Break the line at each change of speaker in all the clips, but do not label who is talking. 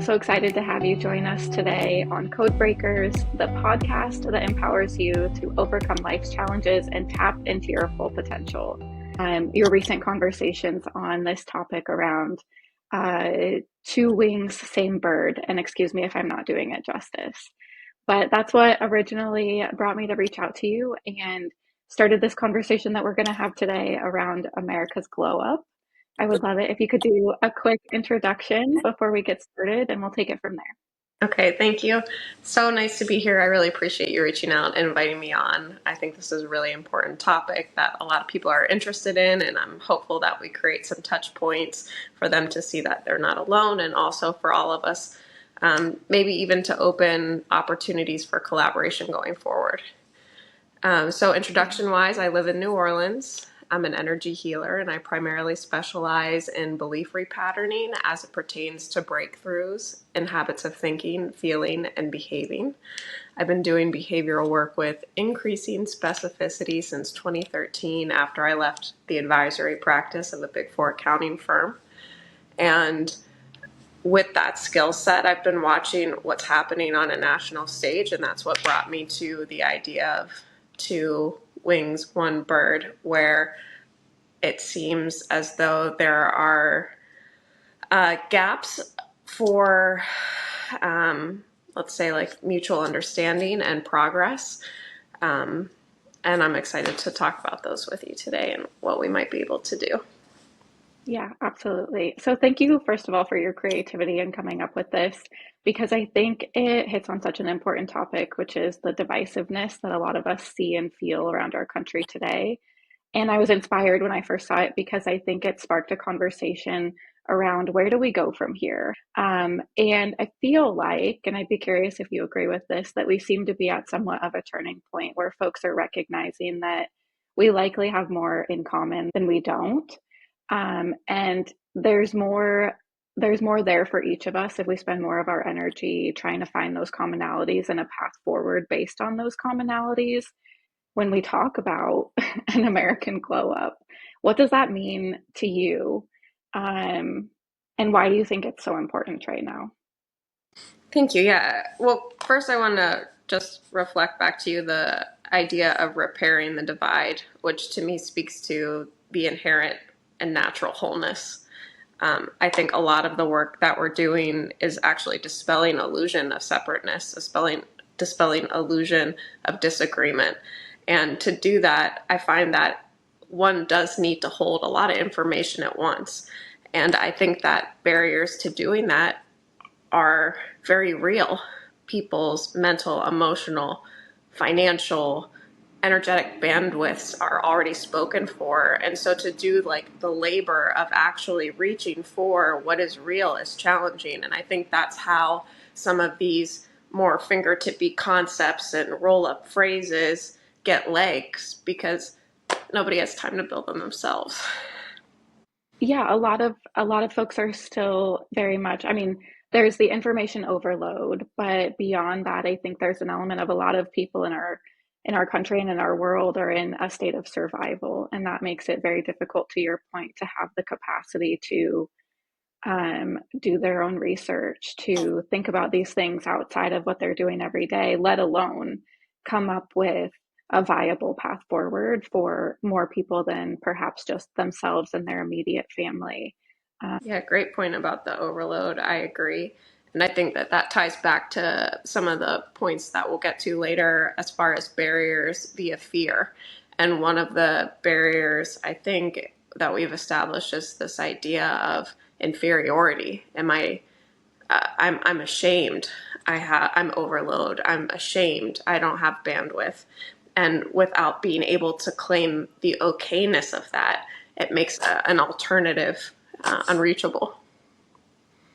so excited to have you join us today on Code Breakers, the podcast that empowers you to overcome life's challenges and tap into your full potential. Your recent conversations on this topic around two wings, same bird, and excuse me if I'm not doing it justice. But that's what originally brought me to reach out to you and started this conversation that we're going to have today around America's glow up. I would love it if you could do a quick introduction before we get started, and we'll take it from there.
Okay, thank you. So nice to be here. I really appreciate you reaching out and inviting me on. I think this is a really important topic that a lot of people are interested in, and I'm hopeful that we create some touch points for them to see that they're not alone, and also for all of us, maybe even to open opportunities for collaboration going forward. So introduction-wise, I live in New Orleans. I'm an energy healer, and I primarily specialize in belief repatterning as it pertains to breakthroughs in habits of thinking, feeling, and behaving. I've been doing behavioral work with increasing specificity since 2013 after I left the advisory practice of a Big Four accounting firm. And with that skill set, I've been watching what's happening on a national stage, and that's what brought me to the idea of two wings, one bird, where it seems as though there are gaps for, let's say, like mutual understanding and progress. And I'm excited to talk about those with you today and what we might be able to do.
Yeah, absolutely. So thank you, first of all, for your creativity and coming up with this, because I think it hits on such an important topic, which is the divisiveness that a lot of us see and feel around our country today. And I was inspired when I first saw it because I think it sparked a conversation around where do we go from here? And I feel like, and I'd be curious if you agree with this, that we seem to be at somewhat of a turning point where folks are recognizing that we likely have more in common than we don't. And there's more there for each of us if we spend more of our energy trying to find those commonalities and a path forward based on those commonalities. When we talk about an American glow up, what does that mean to you? And why do you think it's so important right now?
Thank you. Yeah. Well, first I want to just reflect back to you the idea of repairing the divide, which to me speaks to the inherent and natural wholeness. I think a lot of the work that we're doing is actually dispelling illusion of separateness, dispelling illusion of disagreement. And to do that, I find that one does need to hold a lot of information at once. And I think that barriers to doing that are very real. People's mental, emotional, financial, energetic bandwidths are already spoken for. And so to do like the labor of actually reaching for what is real is challenging. And I think that's how some of these more fingertippy concepts and roll-up phrases get legs, because nobody has time to build them themselves.
Yeah, a lot of folks are still very much, I mean, there's the information overload, but beyond that, I think there's an element of a lot of people in our country and in our world are in a state of survival, and that makes it very difficult, to your point, to have the capacity to do their own research, to think about these things outside of what they're doing every day, let alone come up with a viable path forward for more people than perhaps just themselves and their immediate family.
Yeah, great point about the overload. I agree. And I think that that ties back to some of the points that we'll get to later as far as barriers via fear. And one of the barriers I think that we've established is this idea of inferiority. I'm ashamed. I'm overload. I'm ashamed. I don't have bandwidth. And without being able to claim the okayness of that, it makes an alternative unreachable.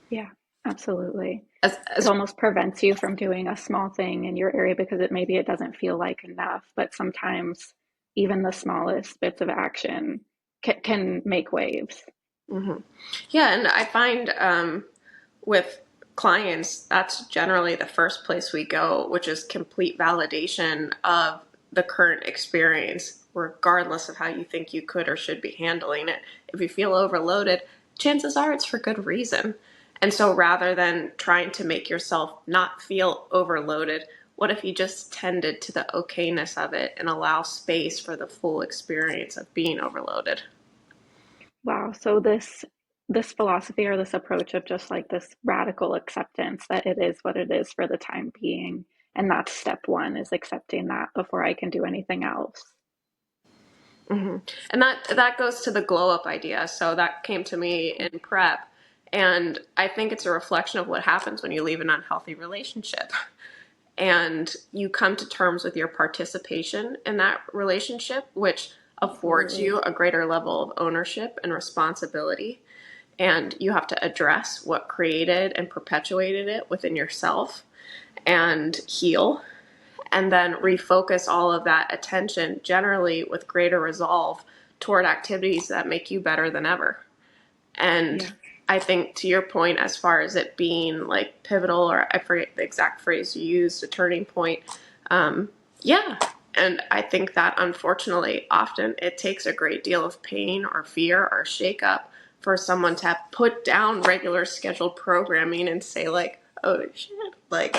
Yeah, absolutely.
As,
It
as
almost prevents you from doing a small thing in your area because maybe it doesn't feel like enough, but sometimes even the smallest bits of action can make waves.
Mhm. Yeah, and I find with clients, that's generally the first place we go, which is complete validation of the current experience, regardless of how you think you could or should be handling it. If you feel overloaded, chances are it's for good reason. And so rather than trying to make yourself not feel overloaded, what if you just tended to the okayness of it and allow space for the full experience of being overloaded?
Wow. So this philosophy or this approach of just like this radical acceptance that it is what it is for the time being, and that's step one, is accepting that before I can do anything else.
Hmm. And that goes to the glow up idea. So that came to me in prep, and I think it's a reflection of what happens when you leave an unhealthy relationship and you come to terms with your participation in that relationship, which affords
Absolutely.
you a greater level of ownership and responsibility. And you have to address what created and perpetuated it within yourself and heal, and then refocus all of that attention, generally with greater resolve, toward activities that make you better than ever. And
Yeah.
I think, to your point, as far as it being like pivotal, or I forget the exact phrase you used, a turning point, yeah. And I think that unfortunately, often it takes a great deal of pain or fear or shakeup for someone to have put down regular scheduled programming and say, like, oh shit, like,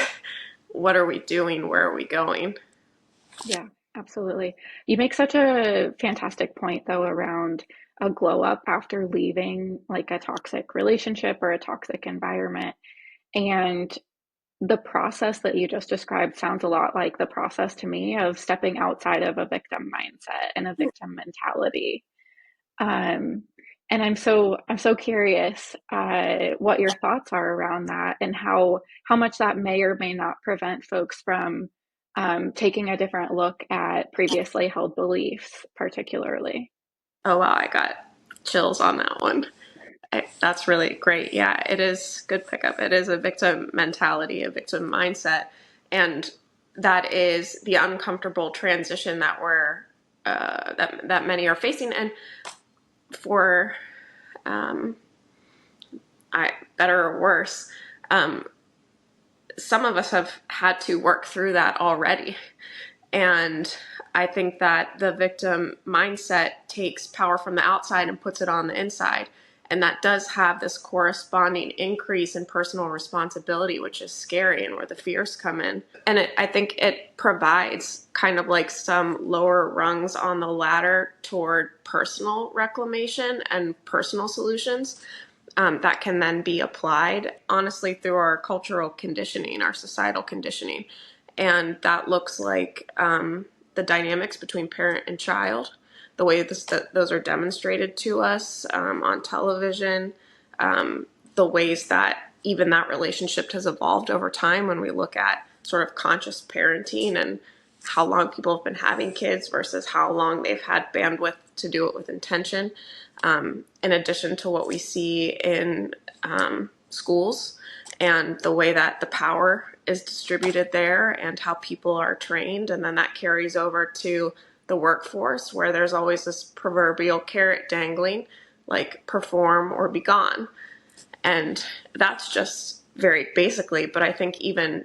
what are we doing? Where are we going?
Yeah, absolutely. You make such a fantastic point, though, around a glow up after leaving like a toxic relationship or a toxic environment. And the process that you just described sounds a lot like the process to me of stepping outside of a victim mindset and a victim mentality. Um, and I'm so curious what your thoughts are around that, and how much that may or may not prevent folks from taking a different look at previously held beliefs, particularly.
Oh, wow, I got chills on that one. That's really great. Yeah, it is good pickup. It is a victim mentality, a victim mindset, and that is the uncomfortable transition that we're that many are facing. And for um, I better or worse, um, some of us have had to work through that already. And I think that the victim mindset takes power from the outside and puts it on the inside. And that does have this corresponding increase in personal responsibility, which is scary and where the fears come in. And I think it provides kind of like some lower rungs on the ladder toward personal reclamation and personal solutions, that can then be applied, honestly, through our cultural conditioning, our societal conditioning. And that looks like the dynamics between parent and child, the way those are demonstrated to us on television, the ways that even that relationship has evolved over time when we look at sort of conscious parenting and how long people have been having kids versus how long they've had bandwidth to do it with intention, in addition to what we see in schools and the way that the power is distributed there and how people are trained. And then that carries over to the workforce, where there's always this proverbial carrot dangling, like perform or be gone. And that's just very basically, but I think even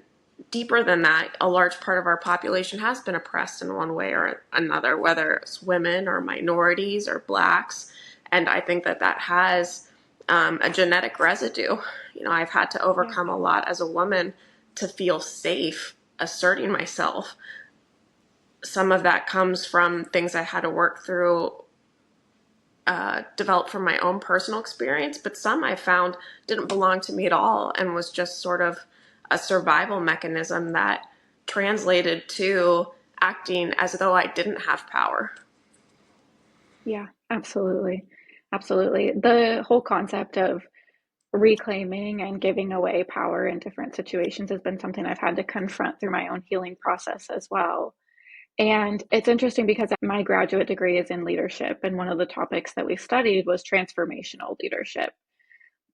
deeper than that, a large part of our population has been oppressed in one way or another, whether it's women or minorities or blacks. And I think that that has a genetic residue. You know, I've had to
Yeah.
overcome a lot as a woman to feel safe asserting myself. Some of that comes from things I had to work through, developed from my own personal experience, but some I found didn't belong to me at all and was just sort of a survival mechanism that translated to acting as though I didn't have power.
Yeah, absolutely. Absolutely. The whole concept of reclaiming and giving away power in different situations has been something I've had to confront through my own healing process as well. And it's interesting because my graduate degree is in leadership, and one of the topics that we studied was transformational leadership.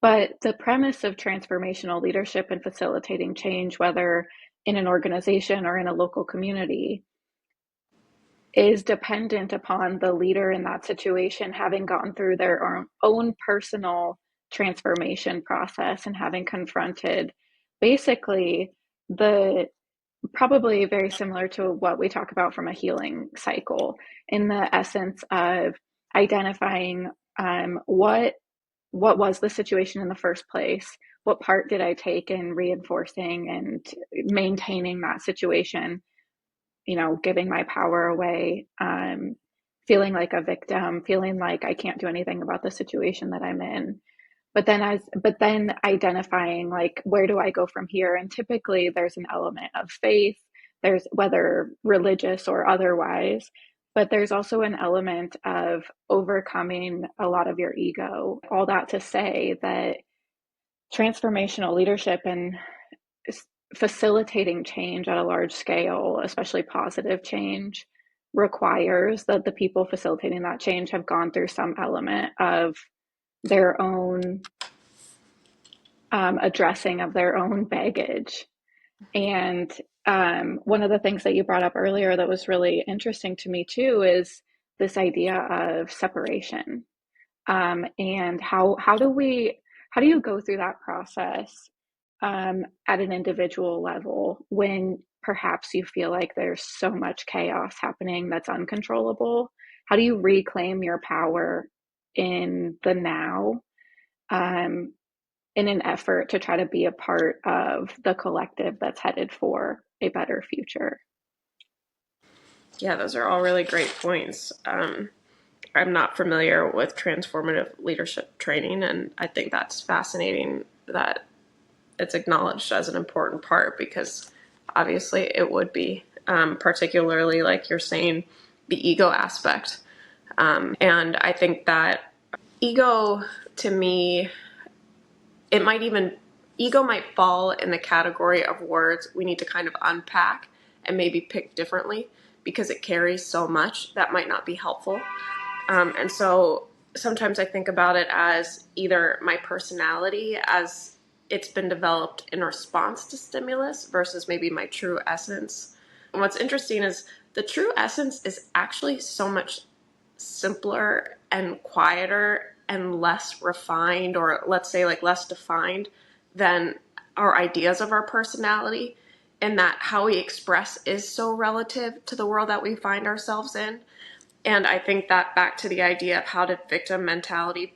But the premise of transformational leadership and facilitating change, whether in an organization or in a local community, is dependent upon the leader in that situation having gone through their own personal transformation process and having confronted basically the probably very similar to what we talk about from a healing cycle, in the essence of identifying what was the situation in the first place, what part did I take in reinforcing and maintaining that situation, giving my power away, feeling like a victim, feeling like I can't do anything about the situation that I'm in. But then identifying like, where do I go from here? And typically there's an element of faith, there's whether religious or otherwise, but there's also an element of overcoming a lot of your ego. All that to say that transformational leadership and facilitating change at a large scale, especially positive change, requires that the people facilitating that change have gone through some element of their own addressing of their own baggage. And one of the things that you brought up earlier that was really interesting to me too is this idea of separation. And how do you go through that process at an individual level when perhaps you feel like there's so much chaos happening that's uncontrollable? How do you reclaim your power in the now, um, in an effort to try to be a part of the collective that's headed for a better future?
Yeah, those are all really great points. I'm not familiar with transformative leadership training, and I think that's fascinating that it's acknowledged as an important part, because obviously it would be, particularly like you're saying, the ego aspect. And I think that ego, to me, it might even, ego might fall in the category of words we need to kind of unpack and maybe pick differently, because it carries so much that might not be helpful. And so sometimes I think about it as either my personality as it's been developed in response to stimulus versus maybe my true essence. And what's interesting is the true essence is actually so much simpler and quieter and less refined, or let's say like less defined than our ideas of our personality, and that how we express is so relative to the world that we find ourselves in. And I think that back to the idea of how did victim mentality,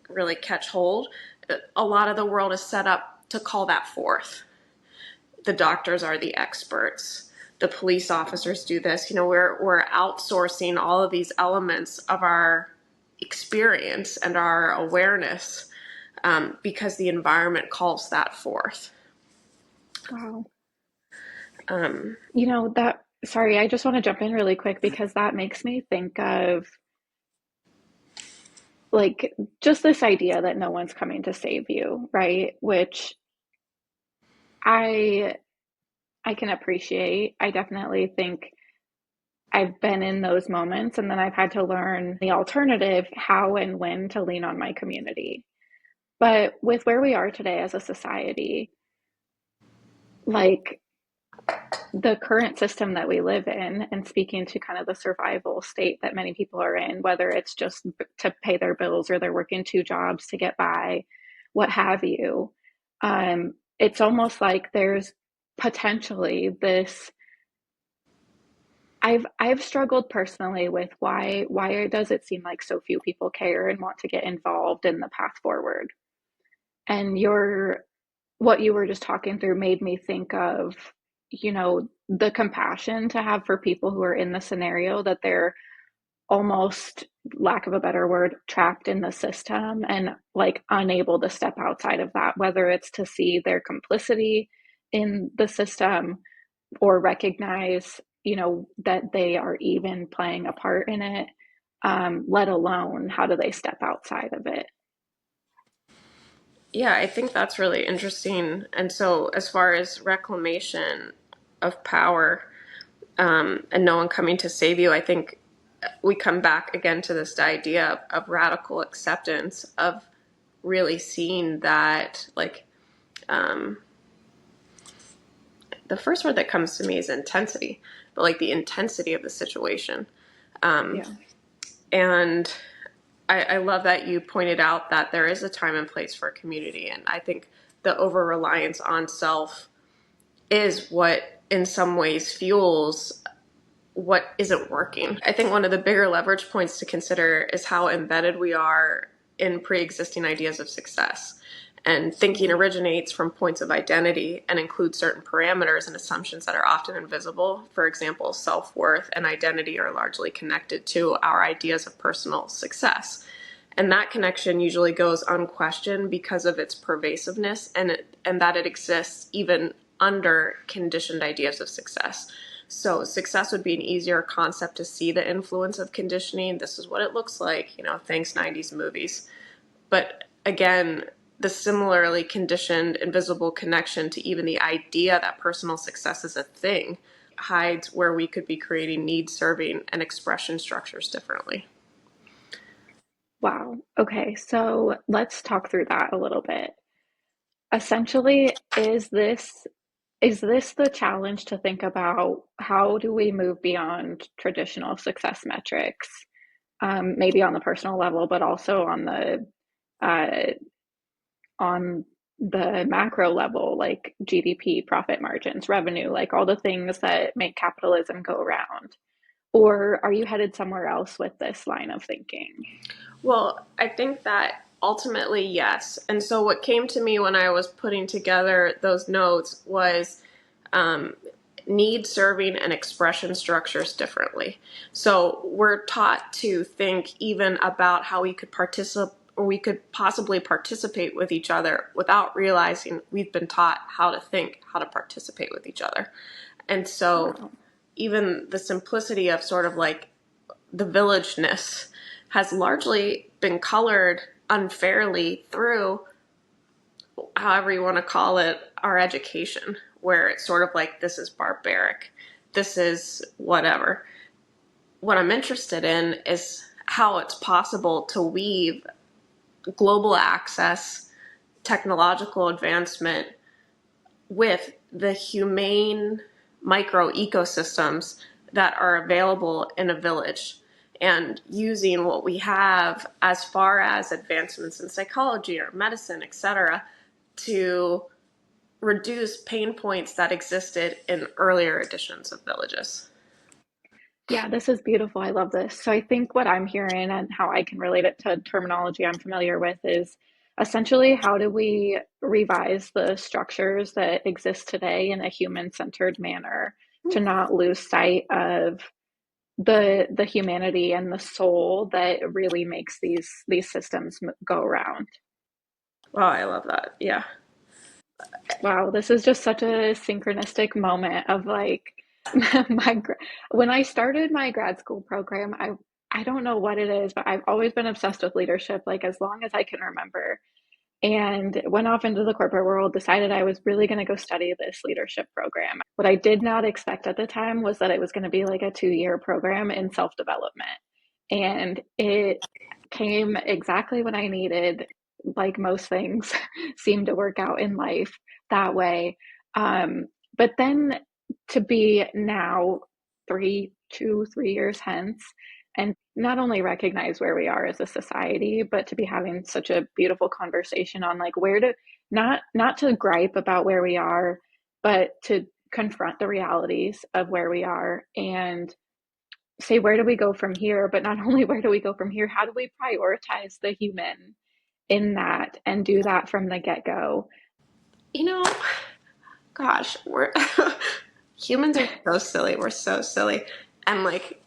really catch hold, a lot of the world is set up to call that forth. The doctors are the experts. The police officers do this. We're outsourcing all of these elements of our experience and our awareness, because the environment calls that forth.
Wow.
Um,
Sorry, I just want to jump in really quick because that makes me think of like just this idea that no one's coming to save you, right? Which I I can appreciate. I definitely think I've been in those moments, and then I've had to learn the alternative, how and when to lean on my community. But with where we are today as a society, like the current system that we live in, and speaking to kind of the survival state that many people are in, whether it's just to pay their bills or they're working two jobs to get by, what have you, it's almost like there's potentially this. I've struggled personally with why does it seem like so few people care and want to get involved in the path forward? And what you were just talking through made me think of, the compassion to have for people who are in the scenario that they're almost, lack of a better word, trapped in the system and like unable to step outside of that, whether it's to see their complicity in the system or recognize, that they are even playing a part in it, let alone how do they step outside of it.
Yeah, I think that's really interesting. And so, as far as reclamation of power, and no one coming to save you, I think we come back again to this idea of radical acceptance, of really seeing that, like, um, the first word that comes to me is intensity, but like the intensity of the situation. Um,
Yeah.
and I love that you pointed out that there is a time and place for community. And I think the over reliance on self is what in some ways fuels what isn't working. I think one of the bigger leverage points to consider is how embedded we are in pre-existing ideas of success. And thinking originates from points of identity and includes certain parameters and assumptions that are often invisible. For example, self-worth and identity are largely connected to our ideas of personal success. And that connection usually goes unquestioned because of its pervasiveness and that it exists even under conditioned ideas of success. So success would be an easier concept to see the influence of conditioning. This is what it looks like, thanks 90s movies. But again, the similarly conditioned invisible connection to even the idea that personal success is a thing hides where we could be creating need serving and expression structures differently.
Wow. Okay, so let's talk through that a little bit. Essentially, is this the challenge to think about how do we move beyond traditional success metrics, maybe on the personal level, but also uh, on the macro level, like GDP, profit margins, revenue, like all the things that make capitalism go round? Or are you headed somewhere else with this line of thinking?
Well, I think that ultimately, yes. And so what came to me when I was putting together those notes was um, need serving and expression structures differently. So we're taught to think even about how we could participate or we could possibly participate with each other without realizing we've been taught how to think, how to participate with each other. And so
Wow.
even the simplicity of sort of like the villageness has largely been colored unfairly through, however you want to call it, our education, where it's sort of like, this is barbaric, this is whatever. What I'm interested in is how it's possible to weave global access, technological advancement with the humane micro ecosystems that are available in a village, and using what we have as far as advancements in psychology or medicine, etc., to reduce pain points that existed in earlier editions of villages.
Yeah, this is beautiful. I love this. So I think what I'm hearing and how I can relate it to terminology I'm familiar with is essentially how do we revise the structures that exist today in a human-centered manner to not lose sight of the humanity and the soul that really makes these systems go around.
Wow, I love that. Yeah.
Wow, this is just such a synchronistic moment of like my when I started my grad school program, I don't know what it is, but I've always been obsessed with leadership like as long as I can remember. And went off into the corporate world, decided I was really going to go study this leadership program. What I did not expect at the time was that it was going to be like a 2-year program in self-development. And it came exactly when I needed, like most things seem to work out in life that way. But then to be now 3 years hence, and not only recognize where we are as a society, but to be having such a beautiful conversation on like where to not to gripe about where we are, but to confront the realities of where we are and say where do we go from here, but not only where do we go from here, how do we prioritize the human in that and do that from the get-go.
You know, gosh, we're humans are so silly. We're so silly. And like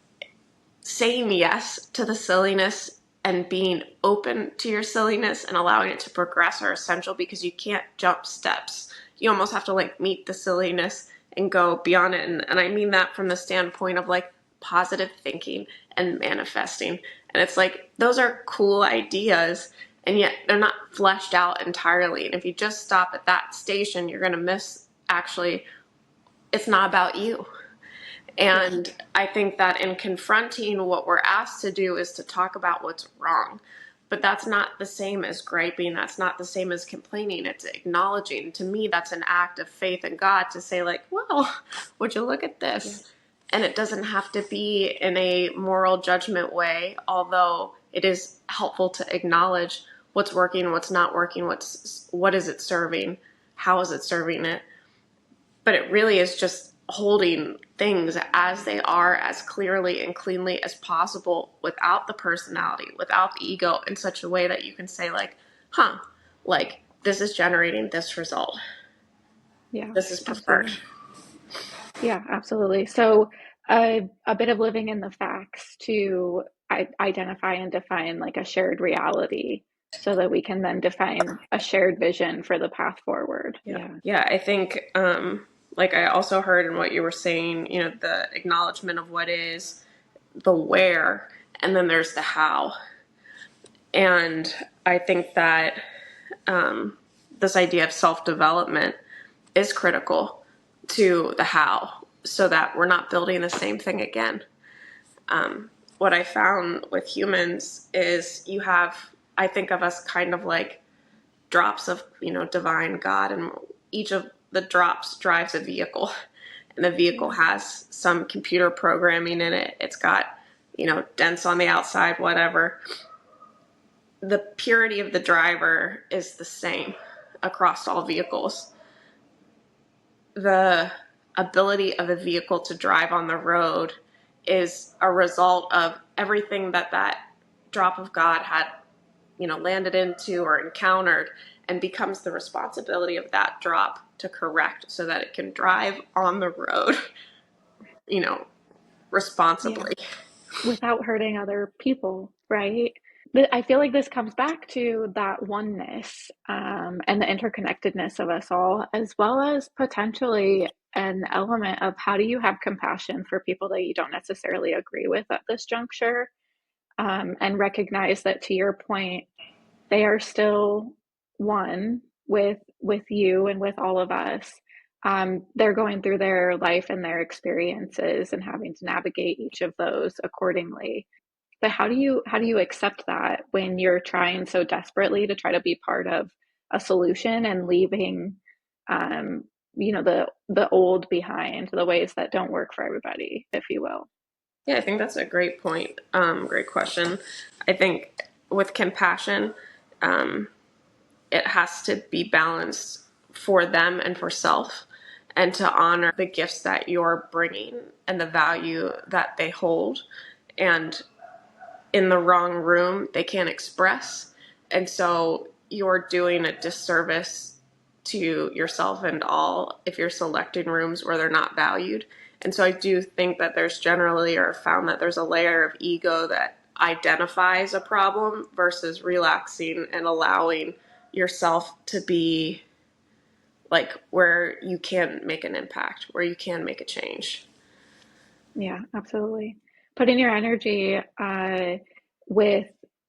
saying yes to the silliness and being open to your silliness and allowing it to progress are essential, because you can't jump steps. You almost have to like meet the silliness and go beyond it. And I mean that from the standpoint of like positive thinking and manifesting. And it's like, those are cool ideas, and yet they're not fleshed out entirely. And if you just stop at that station, you're going to miss actually, it's not about you.
Yeah.
And I think that in confronting, what we're asked to do is to talk about what's wrong. But that's not the same as griping. That's not the same as complaining. It's acknowledging. To me, that's an act of faith in God to say, like, well, would you look at
Yeah.
this? And it doesn't have to be in a moral judgment way, although it is helpful to acknowledge what's working, what's not working, what is it serving, how is it serving it. But it really is just holding things as they are, as clearly and cleanly as possible, without the personality, without the ego, in such a way that you can say like, huh, like this is generating this result.
Yeah,
This is preferred.
absolutely. Yeah, absolutely. So a bit of living in the facts to identify and define like a shared reality so that we can then define a shared vision for the path forward.
Yeah.
Yeah.
Yeah. I think, like I also heard in what you were saying, you know, the acknowledgement of what is, the where, and then there's the how. And I think that this idea of self development is critical to the how so that we're not building the same thing again. What I found with humans is you have, I think of us kind of like drops of, you know, divine God, and each of the drops drives a vehicle, and the vehicle
Yeah.
has some computer programming in it. It's got, you know, dents on the outside, whatever. The purity of the driver is the same across all vehicles. The ability of a vehicle to drive on the road is a result of everything that that drop of God had, you know, landed into or encountered, and becomes the responsibility of that drop to correct so that it can drive on the road, you know,
Yeah.
responsibly.
Without hurting other people, right? I feel like this comes back to that oneness and the interconnectedness of us all, as well as potentially an element of how do you have compassion for people that you don't necessarily agree with at this juncture, and recognize that, to your point, they are still one with you and with all of us. They're going through their life and their experiences and having to navigate each of those accordingly. But how do you accept that when you're trying so desperately to try to be part of a solution and leaving, um, the old behind, the ways that don't work for everybody, if you will?
Yeah, I think that's a great point. Great question. I think with compassion, um, it has to be balanced for them and for self, and to honor the gifts that you're bringing and the value that they hold. And in the wrong room, they can't express. And so you're doing a disservice to yourself and all if you're selecting rooms where they're not valued. And so I do think that there's generally, or found that there's a layer of ego that identifies a problem versus relaxing and allowing yourself to be like where you can make an impact, where you can make a change.
Yeah, absolutely. Putting your energy with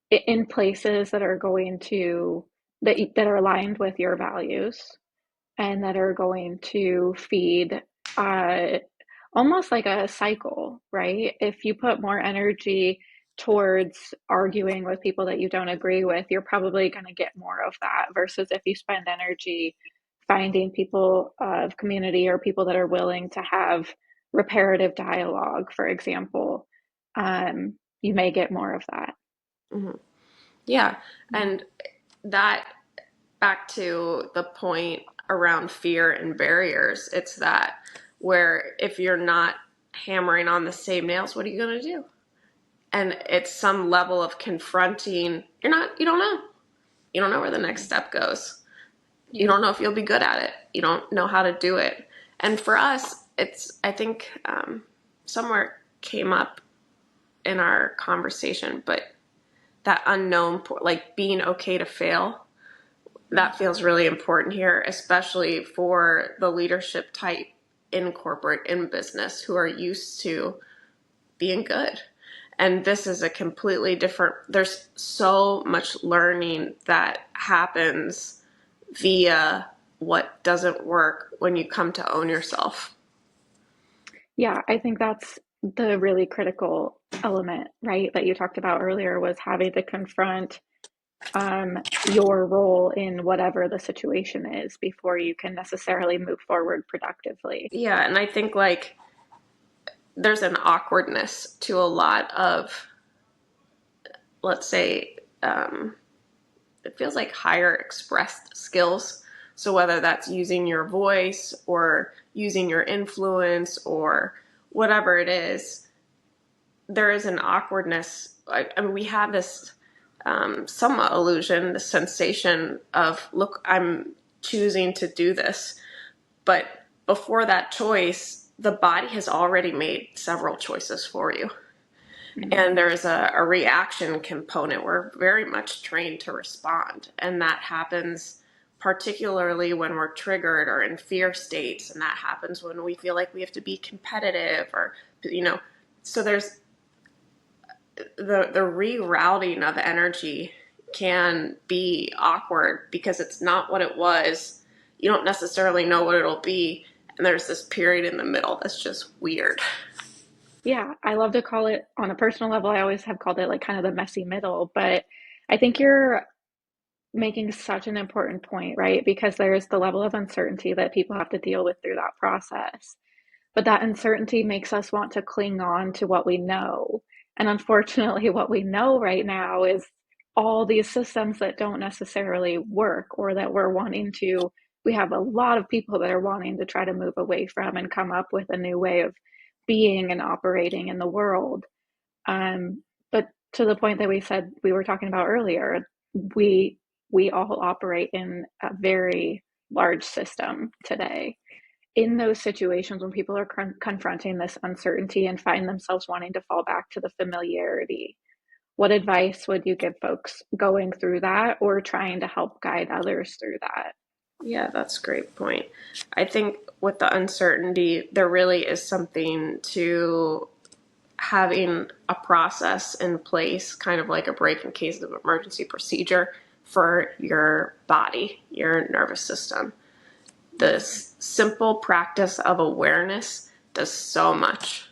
in places that are going to that are aligned with your values and that are going to feed uh, almost like a cycle, right? If you put more energy towards arguing with people that you don't agree with, you're probably going to get more of that versus if you spend energy finding people of community or people that are willing to have reparative dialogue, for example, you may get more of that.
Hmm. Yeah.
Yeah.
And that, back to the point around fear and barriers, it's that where if you're not hammering on the same nails, what are you going to do? And it's some level of confronting. You don't know. You don't know where the next step goes. You
Yeah.
don't know if you'll be good at it. You don't know how to do it. And for us, it's, I think, somewhere came up in our conversation, but that unknown, like being okay to fail,
Yeah.
that feels really important here, especially for the leadership type in corporate, in business, who are used to being good. And this is a completely different, there's so much learning that happens via what doesn't work when you come to own yourself.
Yeah, I think that's the really critical element, right, that you talked about earlier was having to confront your role in whatever the situation is before you can necessarily move forward productively.
Yeah, and I think like there's an awkwardness to a lot of, let's say, it feels like higher expressed skills. So whether that's using your voice or using your influence or whatever it is, there is an awkwardness. I mean, we have this somewhat illusion, the sensation of, look, I'm choosing to do this. But before that choice, the body has already made several choices for you.
Mm.
And there's a reaction component. We're very much trained to respond. And that happens particularly when we're triggered or in fear states. And that happens when we feel like we have to be competitive or, so there's the rerouting of energy can be awkward because it's not what it was. You don't necessarily know what it'll be. And there's this period in the middle that's just weird.
Yeah, I love to call it on a personal level. I always have called it like kind of the messy middle, but I think you're making such an important point, right? Because there's the level of uncertainty that people have to deal with through that process. But that uncertainty makes us want to cling on to what we know. And unfortunately, what we know right now is all these systems that don't necessarily work or that we're wanting to. We have a lot of people that are wanting to try to move away from and come up with a new way of being and operating in the world. But to the point that we were talking about earlier, we we all operate in a very large system today. In those situations when people are confronting this uncertainty and find themselves wanting to fall back to the familiarity, what advice would you give folks going through that or trying to help guide others through that?
Yeah, that's a great point. I think with the uncertainty, there really is something to having a process in place, kind of like a break in case of emergency procedure for your body, your nervous system. This simple practice of awareness does so much.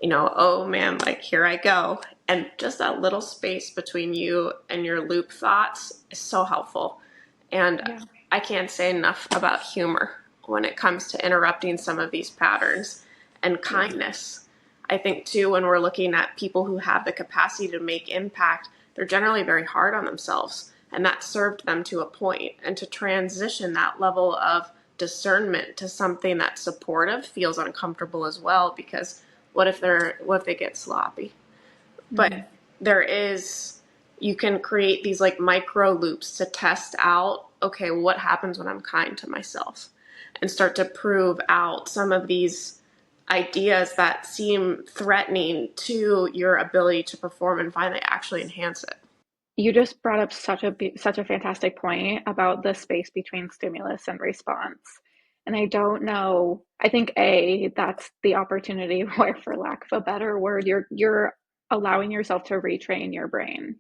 Oh man, like here I go. And just that little space between you and your loop thoughts is so helpful. And
Yeah,
I can't say enough about humor when it comes to interrupting some of these patterns and
yeah,
kindness. I think too, when we're looking at people who have the capacity to make impact, they're generally very hard on themselves. And that served them to a point. And to transition that level of discernment to something that's supportive feels uncomfortable as well, because what if they get sloppy?
mm,
But there is, you can create these like micro loops to test out, okay, what happens when I'm kind to myself, and start to prove out some of these ideas that seem threatening to your ability to perform and find they actually enhance it.
you just brought up such a fantastic point about the space between stimulus and response. And I don't know, I think that's the opportunity where, for lack of a better word, you're allowing yourself to retrain your brain.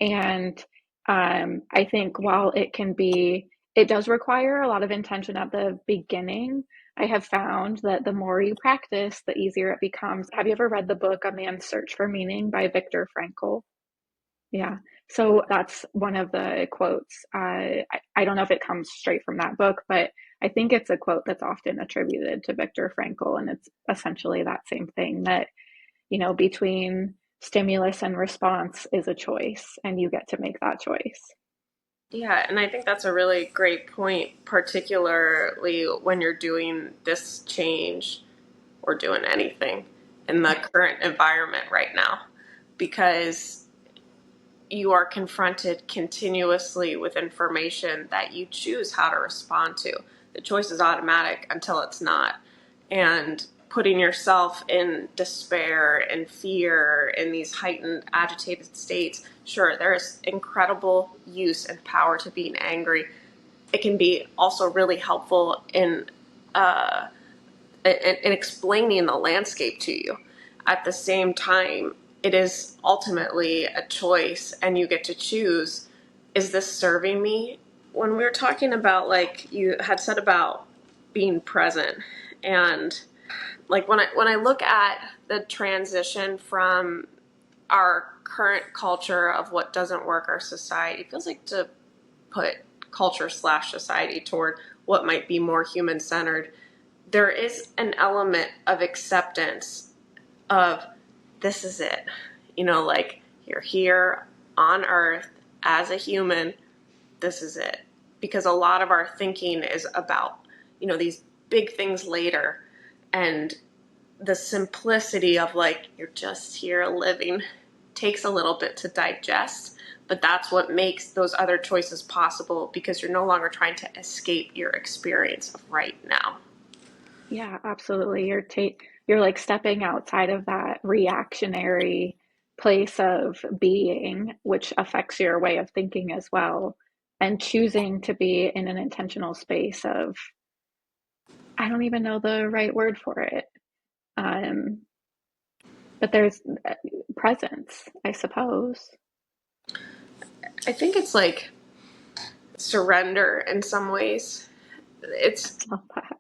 And I think while it does require a lot of intention at the beginning. I have found that the more you practice, the easier it becomes. Have you ever read the book A Man's Search for Meaning by Viktor Frankl? Yeah. So that's one of the quotes. I don't know if it comes straight from that book, but I think it's a quote that's often attributed to Viktor Frankl. And it's essentially that same thing that, between stimulus and response is a choice, and you get to make that choice.
Yeah, and I think that's a really great point, particularly when you're doing this change or doing anything in the current environment right now, because you are confronted continuously with information that you choose how to respond to. The choice is automatic until it's not. And putting yourself in despair and fear in these heightened, agitated states, sure, there is incredible use and power to being angry. It can be also really helpful in explaining the landscape to you. At the same time, it is ultimately a choice, and you get to choose, is this serving me? When we were talking about, like you had said about being present, and like when I look at the transition from our current culture of what doesn't work, our society, it feels like to put culture slash society toward what might be more human centered. There is an element of acceptance of, this is it. Like, you're here on earth as a human. This is it. Because a lot of our thinking is about, these big things later, and the simplicity of, like, you're just here living takes a little bit to digest, but that's what makes those other choices possible because you're no longer trying to escape your experience of right now.
Yeah, absolutely. You're like stepping outside of that reactionary place of being, which affects your way of thinking as well, and choosing to be in an intentional space of, I don't even know the right word for it. Um, but there's presence, I suppose.
I think it's like surrender in some ways.
I
It's
love that.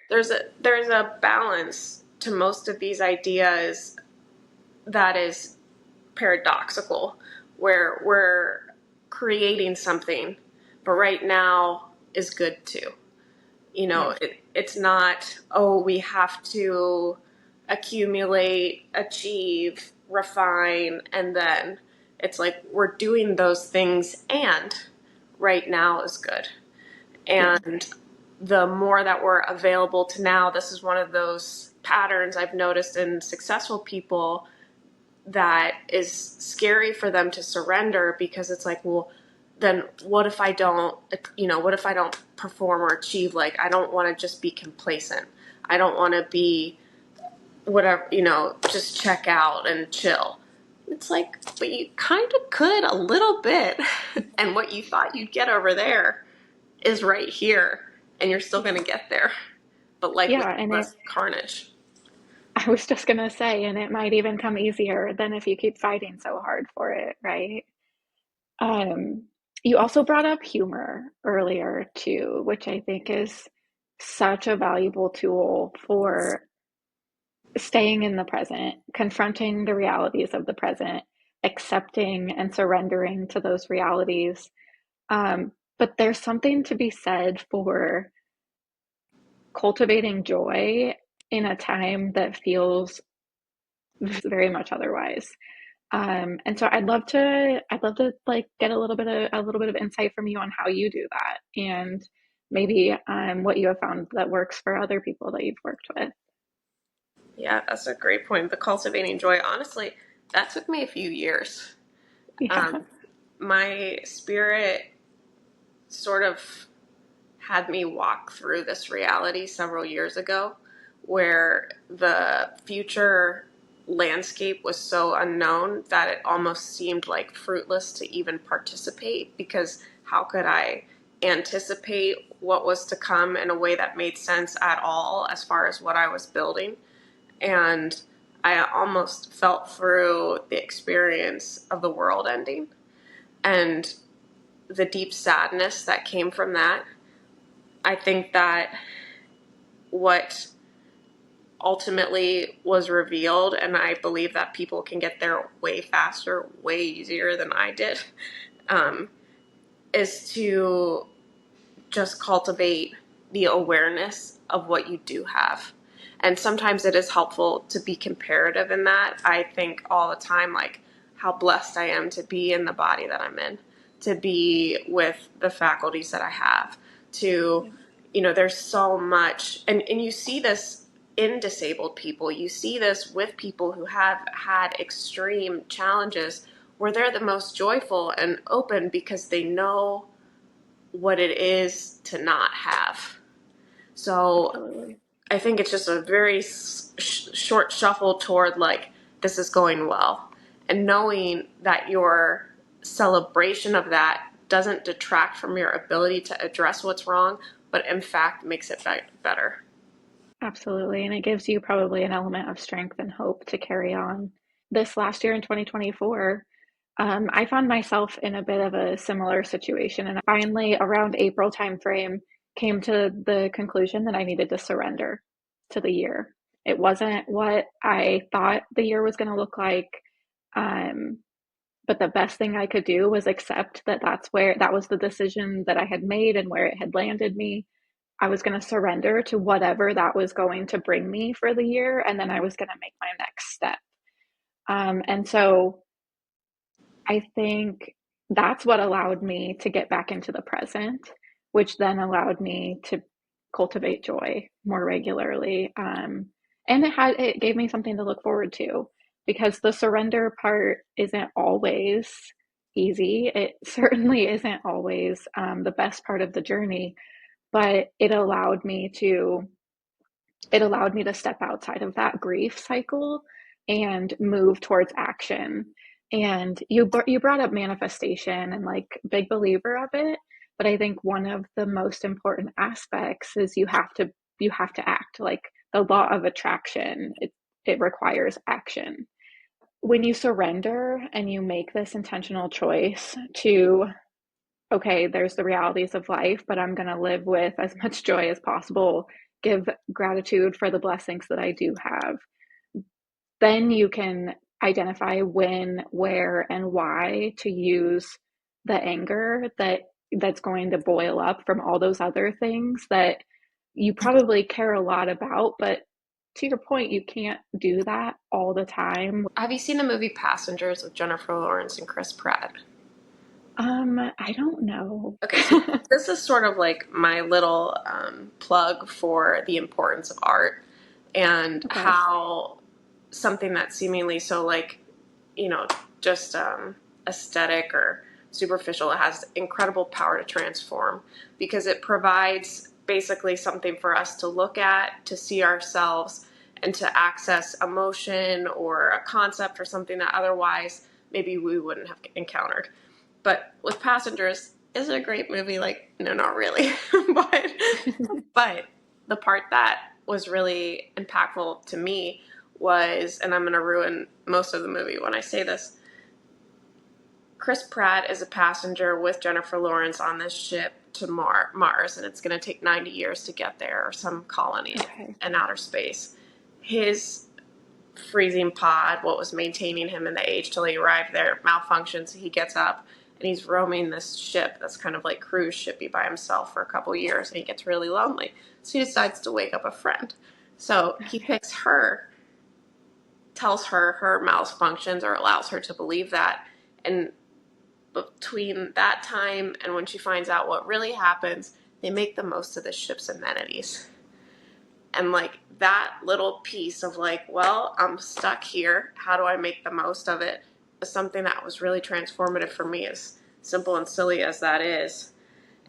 there's a balance to most of these ideas that is paradoxical, where we're creating something, but right now is good too.
Yeah,
It's not, oh, we have to accumulate, achieve, refine, and then it's like we're doing those things, and right now is good.
yeah,
And the more that we're available to now, this is one of those patterns I've noticed in successful people that is scary for them to surrender because it's like, well, then what if I don't, what if I don't perform or achieve? Like, I don't want to just be complacent. I don't want to be whatever, just check out and chill. It's like, but you kind of could a little bit. And what you thought you'd get over there is right here. And you're still going
yeah.
to get there, but like with
Yeah, and
less carnage.
I was just gonna say, and it might even come easier than if you keep fighting so hard for it, right? Um, you also brought up humor earlier too, which I think is such a valuable tool for staying in the present, confronting the realities of the present, accepting and surrendering to those realities. But there's something to be said for cultivating joy in a time that feels very much otherwise. And so I'd love to like get a little bit of insight from you on how you do that and maybe what you have found that works for other people that you've worked with.
Yeah, that's a great point. The cultivating joy, honestly, that took me a few years.
Yeah,
Um, my spirit sort of had me walk through this reality several years ago where the future landscape was so unknown that it almost seemed like fruitless to even participate because how could I anticipate what was to come in a way that made sense at all as far as what I was building? And I almost felt through the experience of the world ending and the deep sadness that came from that. I think that what ultimately was revealed, and I believe that people can get there way faster, way easier than I did, um, is to just cultivate the awareness of what you do have. And sometimes it is helpful to be comparative in that. I think all the time, like, how blessed I am to be in the body that I'm in, to be with the faculties that I have, to,
yeah,
there's so much. And you see this in disabled people, you see this with people who have had extreme challenges where they're the most joyful and open because they know what it is to not have. So
absolutely.
I think it's just a very short shuffle toward like, this is going well. And knowing that your celebration of that doesn't detract from your ability to address what's wrong, but in fact makes it better.
Absolutely. And it gives you probably an element of strength and hope to carry on. This last year in 2024, I found myself in a bit of a similar situation. And I finally, around April timeframe, came to the conclusion that I needed to surrender to the year. It wasn't what I thought the year was going to look like. Um, but the best thing I could do was accept that that was the decision that I had made and where it had landed me. I was going to surrender to whatever that was going to bring me for the year, and then I was going to make my next step. And so I think that's what allowed me to get back into the present, which then allowed me to cultivate joy more regularly. And it gave me something to look forward to. because the surrender part isn't always easy. It certainly isn't always the best part of the journey, but it allowed me to step outside of that grief cycle and move towards action. And you brought up manifestation and like big believer of it, but I think one of the most important aspects is you have to act. Like the law of attraction, it requires action. When you surrender and you make this intentional choice to, okay, there's the realities of life, but I'm going to live with as much joy as possible, give gratitude for the blessings that I do have, then you can identify when, where, and why to use the anger that's going to boil up from all those other things that you probably care a lot about, but to your point, you can't do that all the time.
Have you seen the movie Passengers with Jennifer Lawrence and Chris Pratt?
I don't know.
Okay, so this is sort of like my little plug for the importance of art and
Okay.
how something that's seemingly so like, you know, just aesthetic or superficial, it has incredible power to transform because it provides basically something for us to look at, to see ourselves, and to access emotion or a concept or something that otherwise maybe we wouldn't have encountered. But with Passengers, is it a great movie? Like, no, not really. but but the part that was really impactful to me was, and I'm going to ruin most of the movie when I say this, Chris Pratt is a passenger with Jennifer Lawrence on this ship to Mars, and it's going to take 90 years to get there, or some colony
Okay.
in outer space. His freezing pod, what was maintaining him in the age till he arrived there, malfunctions. He gets up and he's roaming this ship that's kind of like cruise shippy by himself for a couple years, and he gets really lonely. So he decides to wake up a friend. So he
Okay.
picks her, tells her malfunctions, or allows her to believe that. And between that time and when she finds out what really happens, they make the most of the ship's amenities. And like that little piece of like, well, I'm stuck here. How do I make the most of it? Is something that was really transformative for me, as simple and silly as that is.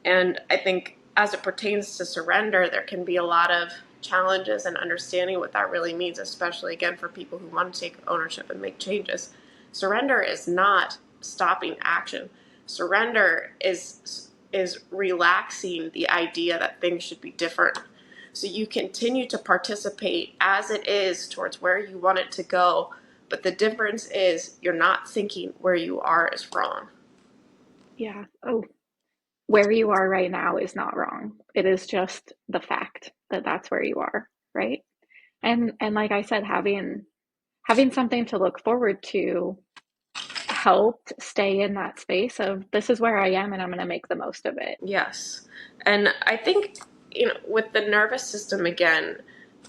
And I think as it pertains to surrender, there can be a lot of challenges and understanding what that really means, especially again for people who want to take ownership and make changes. Surrender is not stopping action. Surrender is relaxing the idea that things should be different. So you continue to participate as it is towards where you want it to go, but the difference is you're not thinking where you are is wrong.
Yeah. Oh, where you are right now is not wrong. It is just the fact that that's where you are, right? And like I said, having something to look forward to helped stay in that space of this is where I am and I'm going to make the most of it.
Yes. And I think, with the nervous system again,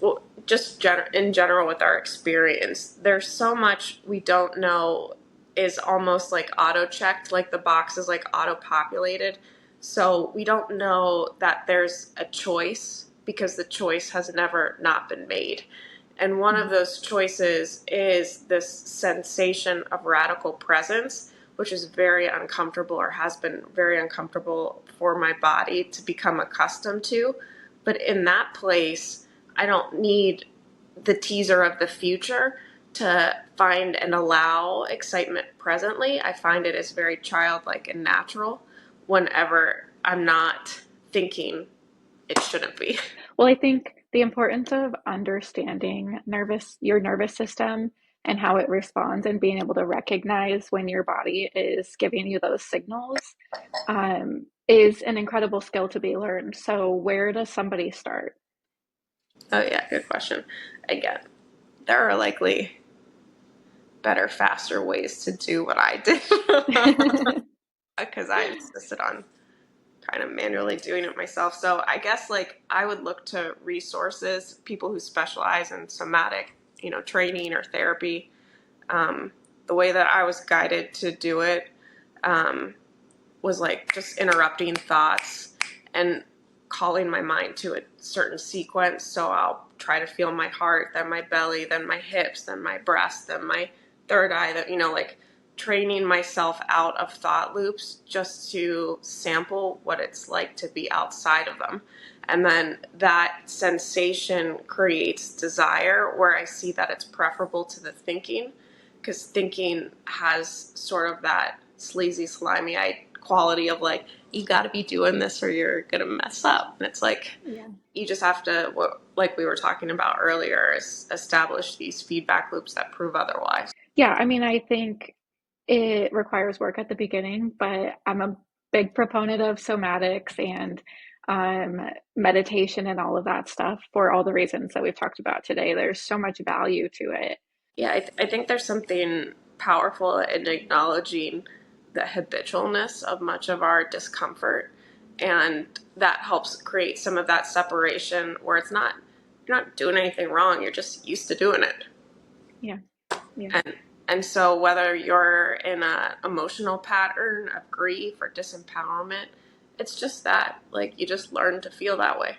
well, just in general with our experience, there's so much we don't know is almost like auto checked, like the box is like auto populated. So we don't know that there's a choice because the choice has never not been made. And one of
Mhm.
those choices is this sensation of radical presence, which is very uncomfortable or has been very uncomfortable for my body to become accustomed to. But in that place, I don't need the teaser of the future to find and allow excitement presently. I find it is very childlike and natural whenever I'm not thinking it shouldn't be.
Well, I think the importance of understanding your nervous system and how it responds and being able to recognize when your body is giving you those signals is an incredible skill to be learned. So, where does somebody start?
Oh, yeah, good question. Again, there are likely better, faster ways to do what I did because I insisted on kind of manually doing it myself. So I guess like I would look to resources, people who specialize in somatic, training or therapy. Um, the way that I was guided to do it um, was like just interrupting thoughts and calling my mind to a certain sequence. So I'll try to feel my heart, then my belly, then my hips, then my breast, then my third eye, that, like training myself out of thought loops just to sample what it's like to be outside of them. And then that sensation creates desire, where I see that it's preferable to the thinking, because thinking has sort of that sleazy, slimy quality of like, you got to be doing this or you're going to mess up. And it's like,
Yeah.
you just have to, like we were talking about earlier, is establish these feedback loops that prove otherwise.
Yeah, I mean, I think it requires work at the beginning, but I'm a big proponent of somatics and meditation and all of that stuff for all the reasons that we've talked about today. There's so much value to it.
Yeah, I think there's something powerful in acknowledging the habitualness of much of our discomfort. And that helps create some of that separation where you're not doing anything wrong, you're just used to doing it.
Yeah, yeah.
And so whether you're in an emotional pattern of grief or disempowerment, it's just that, like, you just learn to feel that way.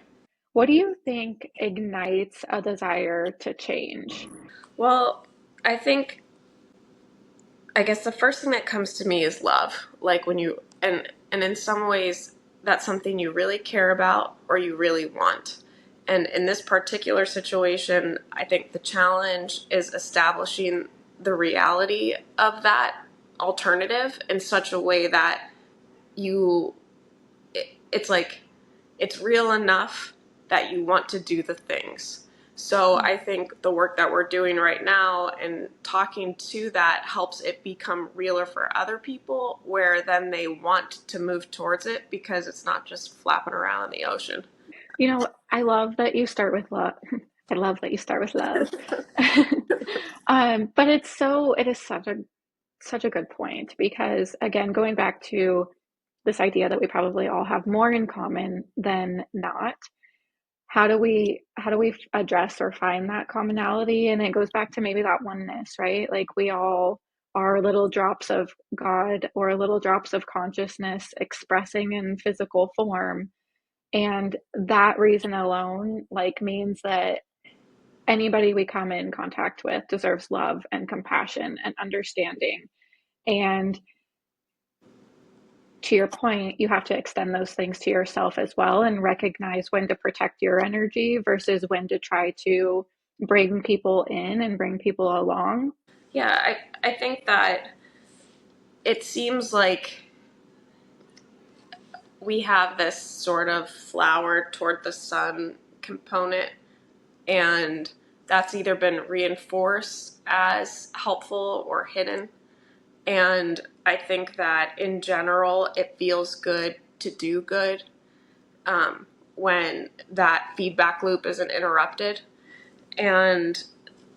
What do you think ignites a desire to change?
Well, I think, I guess the first thing that comes to me is love. Like when you, and in some ways that's something you really care about or you really want. And in this particular situation, I think the challenge is establishing the reality of that alternative in such a way that you, it's like, it's real enough that you want to do the things. So I think the work that we're doing right now and talking to that helps it become realer for other people, where then they want to move towards it because it's not just flapping around in the ocean.
You know, I love that you start with love. I love that you start with love. But it is such a good point because again, going back to this idea that we probably all have more in common than not, how do we address or find that commonality? And it goes back to maybe that oneness, right? Like we all are little drops of God or little drops of consciousness expressing in physical form. And that reason alone, like, means that anybody we come in contact with deserves love and compassion and understanding. And to your point, you have to extend those things to yourself as well and recognize when to protect your energy versus when to try to bring people in and bring people along.
Yeah, I think that it seems like we have this sort of flower toward the sun component, and that's either been reinforced as helpful or hidden. And I think that in general, it feels good to do good when that feedback loop isn't interrupted. And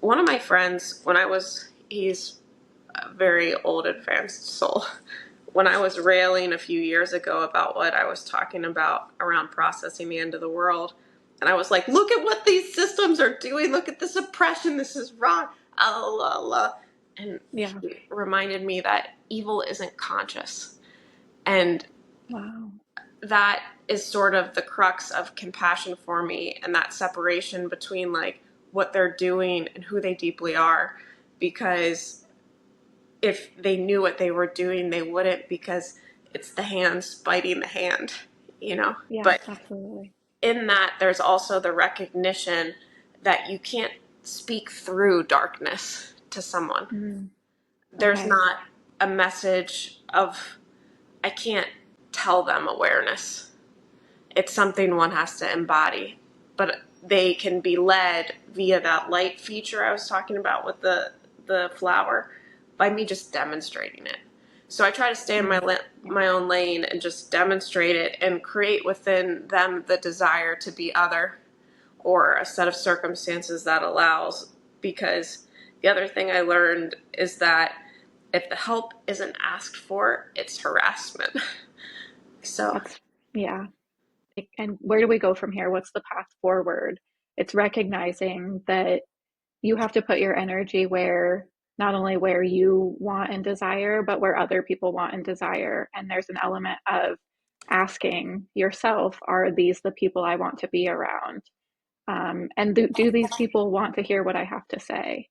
one of my friends, he's a very old advanced soul. When I was railing a few years ago about what I was talking about around processing the end of the world, and I was like, look at what these systems are doing. Look at this oppression. This is wrong. Allah, Allah. And
Yeah.
he reminded me that evil isn't conscious. And
Wow.
that is sort of the crux of compassion for me, and that separation between like what they're doing and who they deeply are. Because if they knew what they were doing, they wouldn't, because it's the hands biting the hand, you know?
Yeah,
But
absolutely.
in that, there's also the recognition that you can't speak through darkness to someone.
Mm,
There's
okay.
not a message of, I can't tell them awareness. It's something one has to embody. But they can be led via that light feature I was talking about with the flower, by me just demonstrating it. So I try to stay in
Mm, yeah.
my own lane and just demonstrate it and create within them the desire to be other, or a set of circumstances that allows. Because the other thing I learned is that if the help isn't asked for, it's harassment. So
That's, yeah. And where do we go from here? What's the path forward? It's recognizing that you have to put your energy where, not only where you want and desire, but where other people want and desire. And there's an element of asking yourself, are these the people I want to be around? And do these people want to hear what I have to say?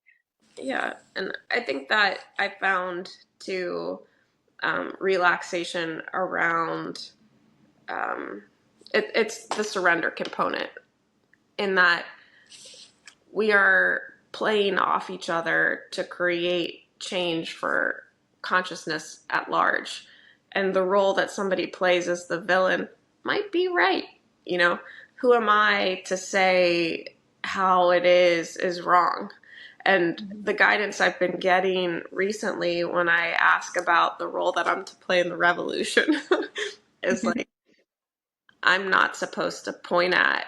Yeah, and I think that I found to relaxation around it's the surrender component in that we are playing off each other to create change for consciousness at large. And the role that somebody plays as the villain might be right. You know, who am I to say how it is wrong? And
Mhm.
the guidance I've been getting recently when I ask about the role that I'm to play in the revolution is like, I'm not supposed to point at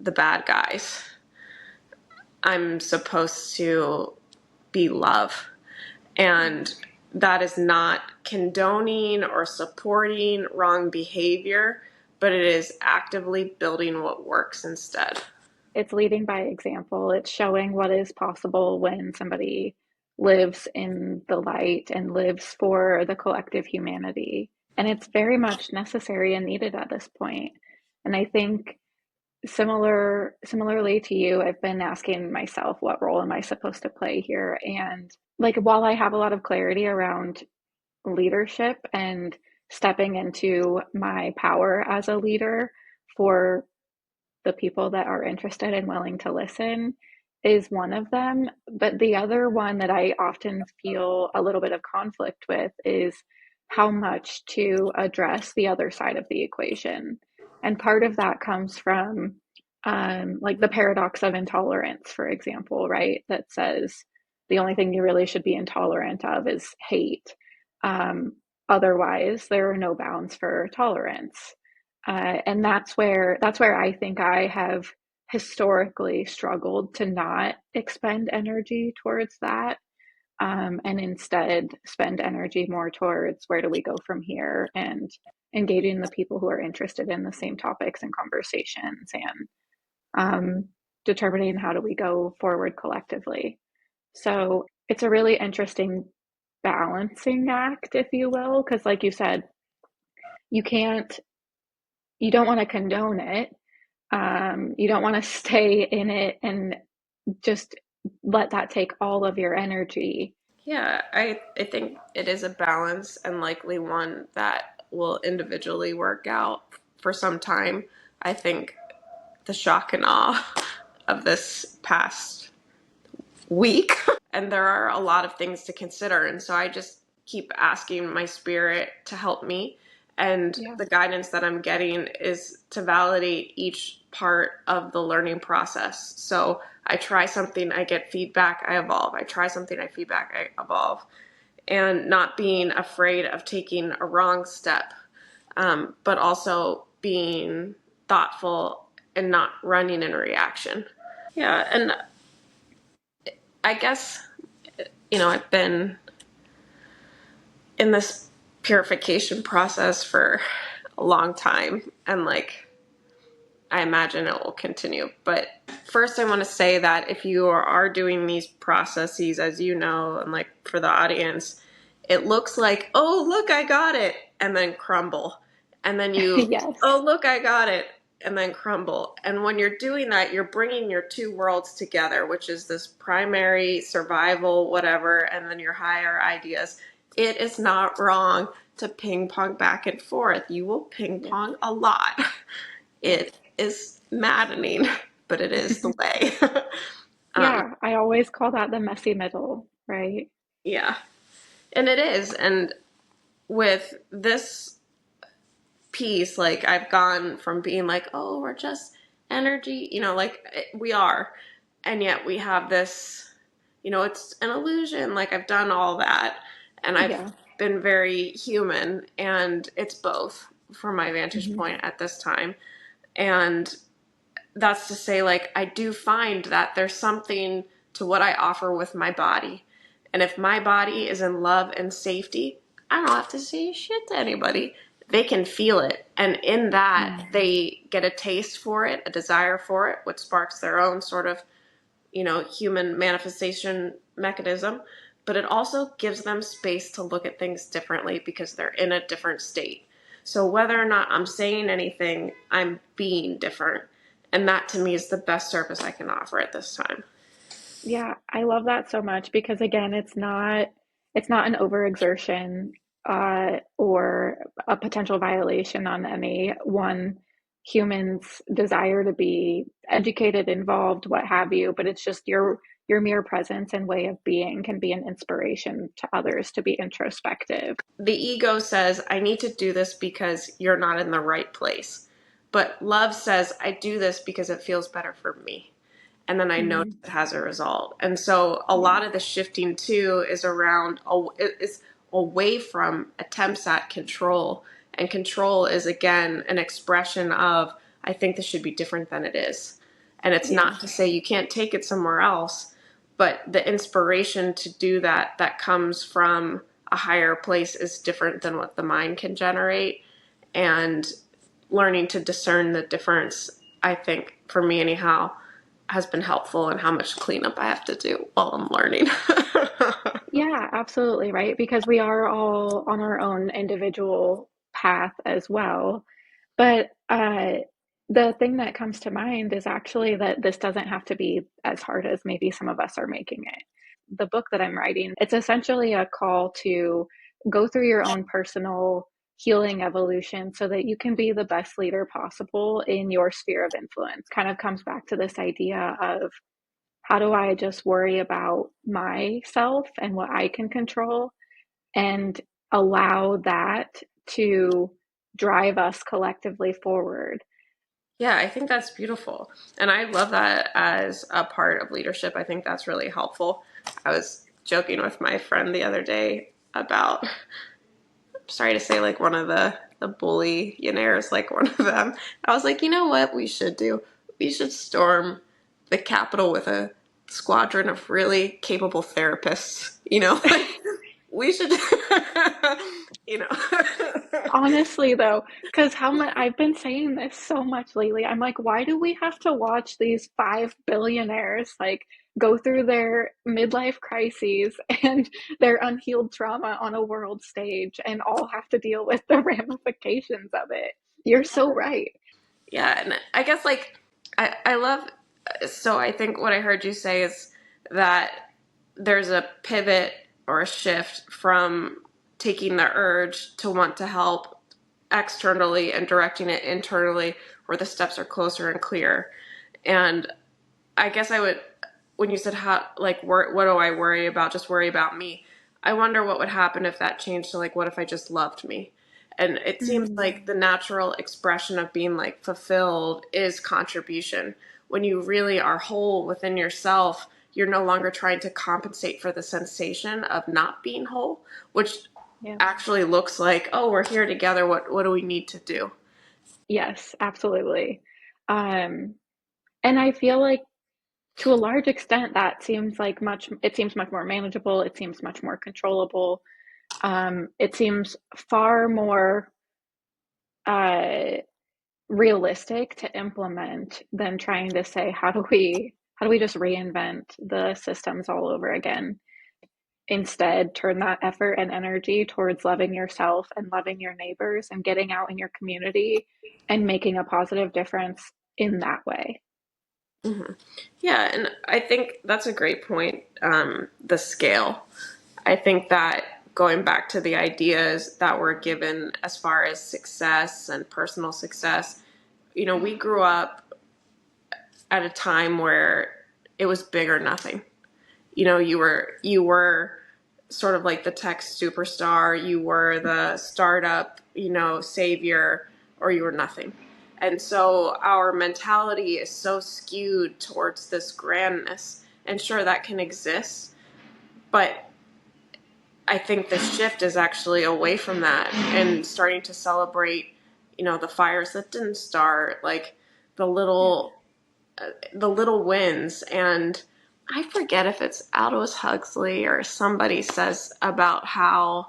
the bad guys. I'm supposed to be love. And that is not condoning or supporting wrong behavior, but it is actively building what works instead.
It's leading by example. It's showing what is possible when somebody lives in the light and lives for the collective humanity. And it's very much necessary and needed at this point. And I think similarly to you, I've been asking myself, what role am I supposed to play here? And like, while I have a lot of clarity around leadership and stepping into my power as a leader for the people that are interested and willing to listen is one of them. But the other one that I often feel a little bit of conflict with is how much to address the other side of the equation. And part of that comes from like the paradox of intolerance, for example, right? That says the only thing you really should be intolerant of is hate. Um, Otherwise, there are no bounds for tolerance. And that's where I think I have historically struggled to not expend energy towards that, and instead spend energy more towards where do we go from here and engaging the people who are interested in the same topics and conversations and determining how do we go forward collectively. So it's a really interesting balancing act, if you will, because like you said, you can't, you don't want to condone it. You don't want to stay in it and just let that take all of your energy.
Yeah, I think it is a balance and likely one that will individually work out for some time. I think the shock and awe of this past week. And there are a lot of things to consider. And so I just keep asking my spirit to help me. And
Yeah.
the guidance that I'm getting is to validate each part of the learning process. So I try something, I get feedback, I evolve. I try something, I feedback, I evolve. And not being afraid of taking a wrong step, but also being thoughtful and not running in reaction. Yeah, and I guess, I've been in this purification process for a long time, and like I imagine it will continue. But first I want to say that if you are doing these processes, as you know, and like for the audience, it looks like, oh look, I got it, and then crumble, and then you,
Yes.
oh look, I got it, and then crumble. And when you're doing that, you're bringing your two worlds together, which is this primary survival whatever, and then your higher ideas. It is not wrong to ping pong back and forth. You will ping
Yes.
pong a lot.
Yes.
It is maddening, but it is the way. um,
Yeah. I always call that the messy middle, right?
yeah, and it is. And with this piece, like I've gone from being like, oh, we're just energy, like we are. And yet we have this, it's an illusion. Like I've done all that and I've
Yeah.
been very human, and it's both from my vantage
Hmm.
point at this time. And that's to say, like, I do find that there's something to what I offer with my body. And if my body is in love and safety, I don't have to say shit to anybody. They can feel it. And in that,
Mm.
they get a taste for it, a desire for it, what sparks their own sort of, human manifestation mechanism. But it also gives them space to look at things differently because they're in a different state. So whether or not I'm saying anything, I'm being different. And that to me is the best service I can offer at this time.
Yeah, I love that so much because again, it's not an overexertion or a potential violation on any one human's desire to be educated, involved, what have you, but it's just your mere presence and way of being can be an inspiration to others to be introspective.
The ego says, I need to do this because you're not in the right place. But love says, I do this because it feels better for me. And then I notice
Mm,
it has a result. And so a
yeah.
lot of the shifting too is around, is away from attempts at control. And control is again an expression of, I think this should be different than it is. And it's
Yeah.
not to say you can't take it somewhere else, but the inspiration to do that that comes from a higher place is different than what the mind can generate. And learning to discern the difference, I think, for me anyhow, has been helpful in how much cleanup I have to do while I'm learning.
Yeah, absolutely, right? Because we are all on our own individual path as well. But the thing that comes to mind is actually that this doesn't have to be as hard as maybe some of us are making it. The book that I'm writing, it's essentially a call to go through your own personal healing evolution so that you can be the best leader possible in your sphere of influence. Kind of comes back to this idea of how do I just worry about myself and what I can control and allow that to drive us collectively forward.
Yeah, I think that's beautiful. And I love that as a part of leadership. I think that's really helpful. I was joking with my friend the other day about, sorry to say, like one of the billionaires, like one of them. I was like, you know what we should do? We should storm the Capitol with a squadron of really capable therapists. You know, like we should, you know.
Honestly, though, because how much I've been saying this so much lately, I'm like, why do we have to watch these five billionaires like go through their midlife crises and their unhealed trauma on a world stage and all have to deal with the ramifications of it? You're so right.
Yeah, and I guess like I love, so I think what I heard you say is that there's a pivot or a shift from taking the urge to want to help externally and directing it internally where the steps are closer and clear. And I guess I would, when you said how, like, what do I worry about? Just worry about me. I wonder what would happen if that changed to, like, what if I just loved me? And it seems
Mm,
like the natural expression of being, like, fulfilled is contribution. When you really are whole within yourself, you're no longer trying to compensate for the sensation of not being whole, which
yeah.
actually looks like, oh, we're here together. What do we need to do?
Yes, absolutely. Um, and I feel like to a large extent that seems like it seems much more manageable, it seems much more controllable. It seems far more uh, realistic to implement than trying to say how do we just reinvent the systems all over again. Instead, turn that effort and energy towards loving yourself and loving your neighbors and getting out in your community and making a positive difference in that way.
Hmm. Yeah, and I think that's a great point. The scale. I think that going back to the ideas that were given as far as success and personal success, we grew up at a time where it was big or nothing. You were sort of like the tech superstar, you were the startup, savior, or you were nothing. And so our mentality is so skewed towards this grandness. And sure, that can exist, but I think the shift is actually away from that and starting to celebrate, the fires that didn't start, like the
Yeah.
little the little wins. And I forget if it's Aldous Huxley or somebody says about how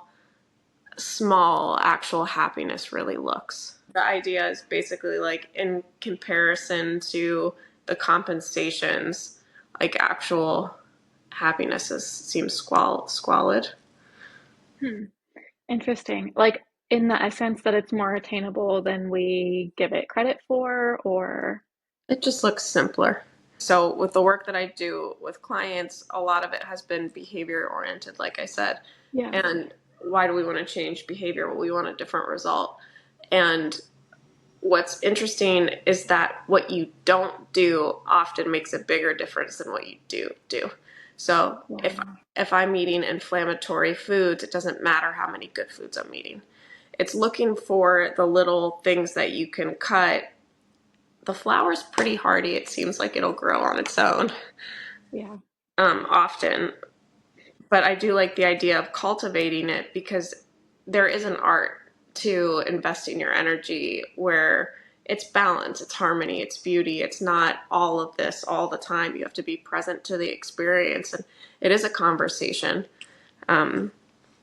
small actual happiness really looks. The idea is basically like in comparison to the compensations, like actual happiness seems squalid.
Hmm. Interesting. Like in the essence that it's more attainable than we give it credit for, or
It just looks simpler. So with the work that I do with clients, a lot of it has been behavior oriented, like I said.
Yeah.
And why do we want to change behavior? Well, we want a different result. And what's interesting is that what you don't do often makes a bigger difference than what you do. So
Wow.
if I'm eating inflammatory foods, it doesn't matter how many good foods I'm eating. It's looking for the little things that you can cut. The flour's pretty hardy. It seems like it'll grow on its own,
Yeah.
often. But I do like the idea of cultivating it, because there is an art to investing your energy where it's balance, it's harmony, it's beauty. It's not all of this all the time. You have to be present to the experience, and it is a conversation. Um,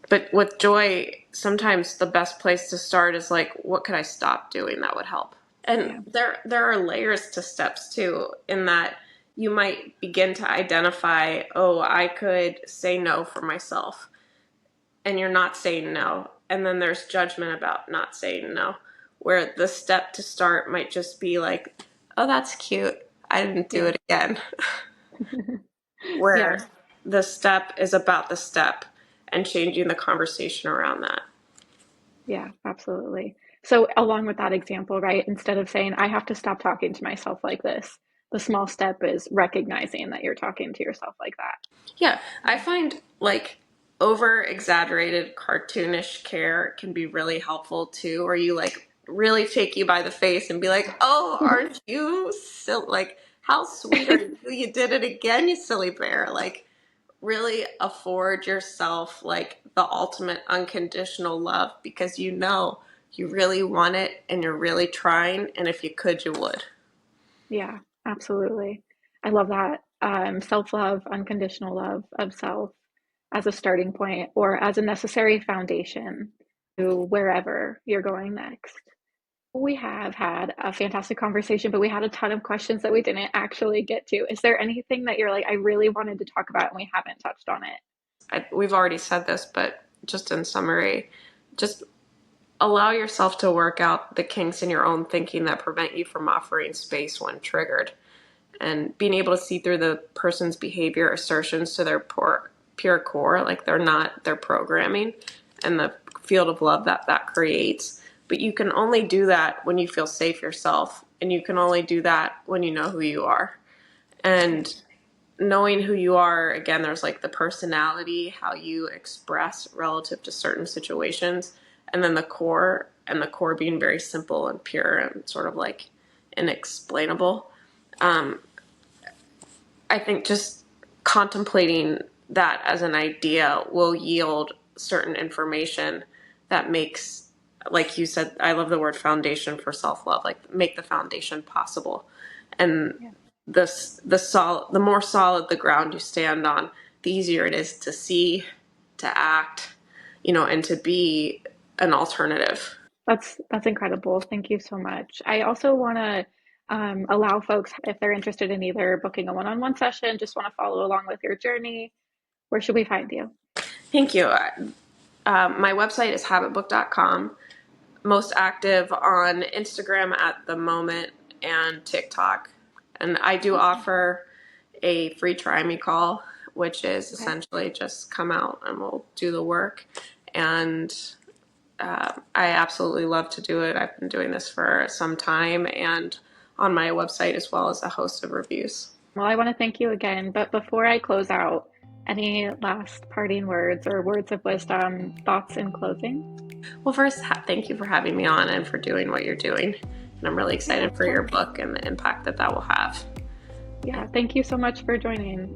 but with joy, sometimes the best place to start is like, what could I stop doing that would help? And
Yeah.
there are layers to steps too, in that you might begin to identify, oh, I could say no for myself, and you're not saying no. And then there's judgment about not saying no, where the step to start might just be like, oh, that's cute, I didn't do
Yeah.
it again.
Yeah.
Where the step is about the step and changing the conversation around that.
Yeah, absolutely. So along with that example, right, instead of saying, I have to stop talking to myself like this, the small step is recognizing that you're talking to yourself like that.
Yeah, I find like over exaggerated cartoonish care can be really helpful too, where you like really take you by the face and be like, oh, aren't you still like, how sweet are you? You did it again, you silly bear. Like, really afford yourself like the ultimate unconditional love, because you really want it and you're really trying. And if you could, you would.
Yeah, absolutely. I love that. Self-love, unconditional love of self as a starting point or as a necessary foundation to wherever you're going next. We have had a fantastic conversation, but we had a ton of questions that we didn't actually get to. Is there anything that you're like, I really wanted to talk about and we haven't touched on it?
We've already said this, but just in summary, just allow yourself to work out the kinks in your own thinking that prevent you from offering space when triggered, and being able to see through the person's behavior assertions to their pure core, like they're not their programming, and the field of love that that creates. But you can only do that when you feel safe yourself, and you can only do that when you know who you are.
Yeah.
And knowing who you are, again, there's like the personality, how you express relative to certain situations, and then the core, and the core being very simple and pure and sort of like inexplainable. um, I think just contemplating that as an idea will yield certain information that makes, like you said, I love the word foundation for self-love, like make the foundation possible. And
Yeah.
the more solid the ground you stand on, the easier it is to see, to act, and to be an alternative.
That's incredible. Thank you so much. I also want to allow folks, if they're interested in either booking a one-on-one session, just want to follow along with your journey, where should we find you?
Thank you. My website is habitbook.com. Most active on Instagram at the moment, and TikTok. And I do
Awesome.
offer a free try me call, which is
Okay.
essentially just come out and we'll do the work. And I absolutely love to do it. I've been doing this for some time, and on my website as well as a host of reviews.
Well, I want to thank you again, but before I close out, any last parting words or words of wisdom, thoughts in closing?
Well, first, thank you for having me on and for doing what you're doing. And I'm really
Yeah,
excited
of
for your
course.
book and the impact that that will have.
Yeah, thank you so much for joining.